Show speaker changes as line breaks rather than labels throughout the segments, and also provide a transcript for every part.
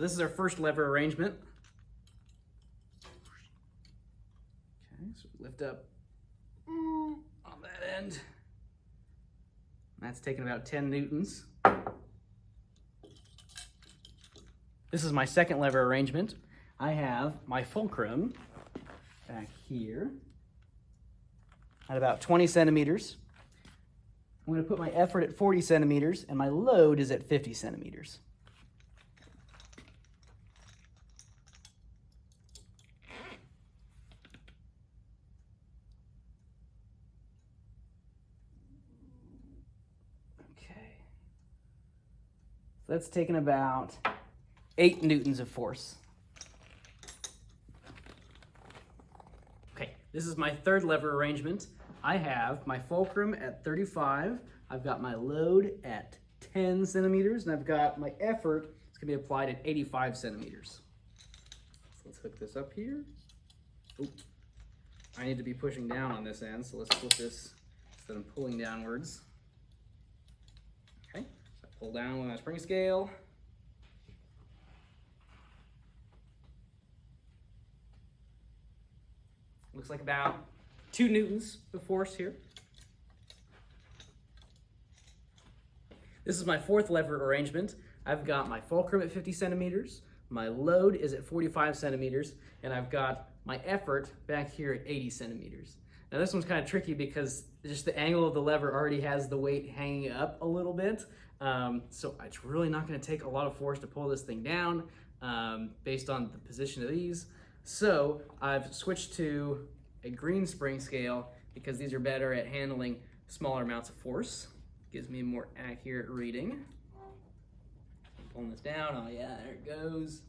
So this is our first lever arrangement. Okay, so we lift up on that end. That's taking about 10 newtons. This is my second lever arrangement. I have my fulcrum back here at about 20 centimeters. I'm going to put my effort at 40 centimeters and my load is at 50 centimeters. Okay. So that's taking about 8 newtons of force. Okay, this is my third lever arrangement. I have my fulcrum at 35, I've got my load at 10 centimeters, and I've got my effort, it's gonna be applied at 85 centimeters. So let's hook this up here. Oop. I need to be pushing down on this end, so let's flip this instead of pulling downwards. Okay, so I pull down with my spring scale. Looks like about 2 newtons of force here. This is my fourth lever arrangement. I've got my fulcrum at 50 centimeters, my load is at 45 centimeters, and I've got my effort back here at 80 centimeters. Now this one's kind of tricky because just the angle of the lever already has the weight hanging up a little bit. So it's really not going to take a lot of force to pull this thing down based on the position of these. So I've switched to a green spring scale because these are better at handling smaller amounts of force. Gives me a more accurate reading. Pulling this down, oh yeah, there it goes.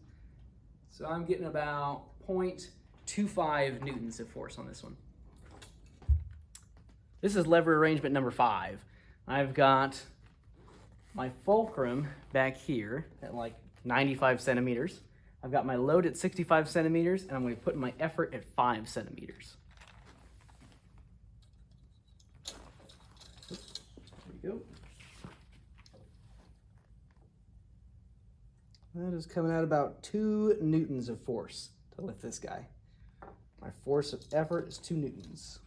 So I'm getting about 0.25 newtons of force on this one. This is lever arrangement number 5. I've got my fulcrum back here at like 95 centimeters. I've got my load at 65 centimeters, and I'm going to put my effort at 5 centimeters. There we go. That is coming out about 2 newtons of force to lift this guy. My force of effort is 2 newtons.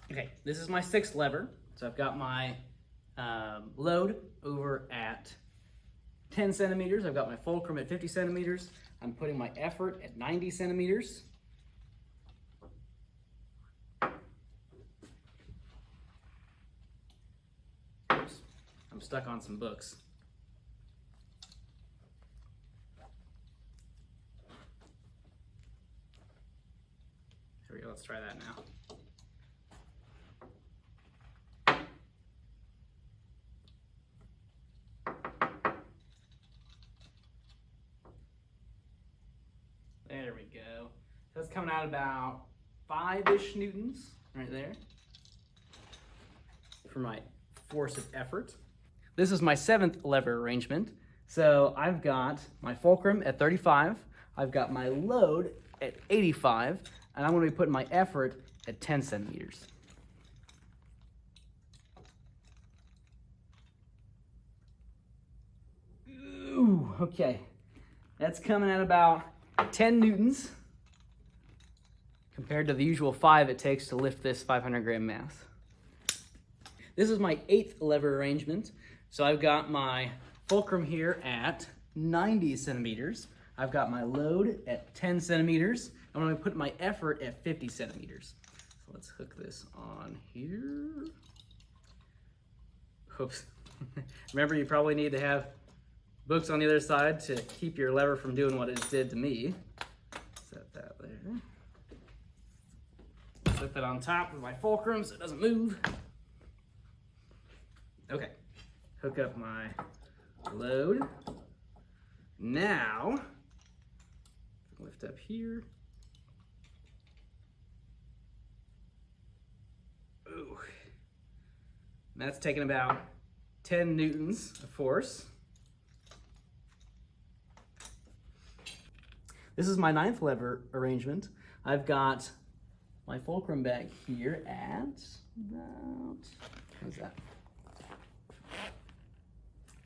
Okay, this is my 6th lever. So I've got my load over at 10 centimeters. I've got my fulcrum at 50 centimeters. I'm putting my effort at 90 centimeters. Oops, I'm stuck on some books. Here we go, let's try that now. There we go. So that's coming out about 5-ish newtons right there for my force of effort. This is my 7th lever arrangement. So I've got my fulcrum at 35, I've got my load at 85, and I'm going to be putting my effort at 10 centimeters. Ooh, okay. That's coming at about 10 newtons compared to the usual 5 it takes to lift this 500 gram mass. This is my 8th lever arrangement. So I've got my fulcrum here at 90 centimeters. I've got my load at 10 centimeters. I'm going to put my effort at 50 centimeters. So let's hook this on here. Oops. Remember, you probably need to have books on the other side to keep your lever from doing what it just did to me. Set that there. Set that on top of my fulcrum so it doesn't move. Okay, hook up my load. Now, lift up here. Ooh. And that's taking about 10 newtons of force. This is my 9th lever arrangement. I've got my fulcrum back here at about, what's that?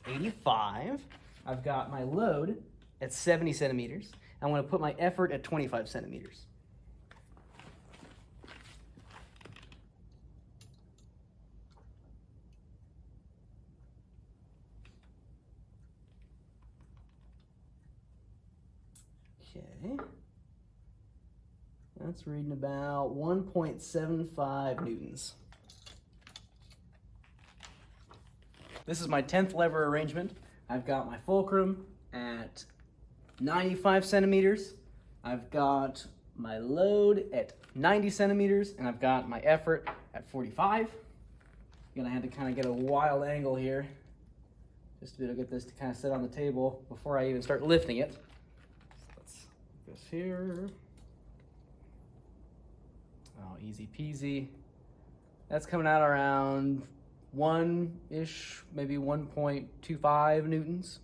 85. I've got my load at 70 centimeters. I'm going to put my effort at 25 centimeters. Okay. That's reading about 1.75 newtons. This is my 10th lever arrangement. I've got my fulcrum at 95 centimeters. I've got my load at 90 centimeters, and I've got my effort at 45. I'm gonna have to kind of get a wild angle here just to be able to get this to kind of sit on the table before I even start lifting it. So let's put this here. Oh, easy peasy. That's coming out around 1-ish, maybe 1.25 newtons.